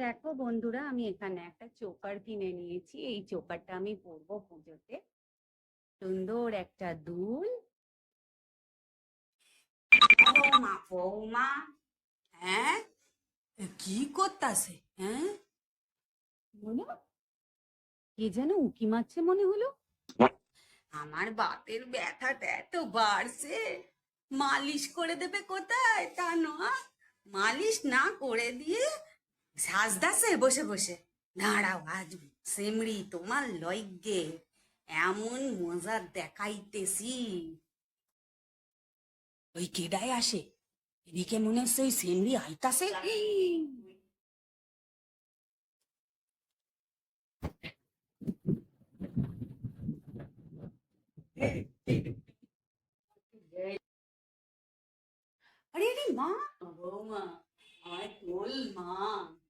দেখো বন্ধুরা, আমি এখানে একটা চোকার কিনে নিয়েছি। এই চোকারটা আমি পরবো পুজোতে। সুন্দর একটা দুল। বৌমা বৌমা, হ্যাঁ, কি করতাছে? হ্যাঁ, বলো, কে যেন উকি মারছে মনে হলো। আমার বাতের ব্যথাটা এত বাড়ছে, মালিশ করে দেবে কোথায় তা নয়, মালিশ না করে দিয়ে সাজদাসে বসে বসে। দাঁড়াও, আজ সেমড়ি তোমার লইগে এমন মজা দেখাইতেছি। ওই কেডায় আসে, এদিকে মনে হচ্ছে ওই সেমড়ি আইতাছে। আরে আরে মা, বৌমা, আমায় তোল মা,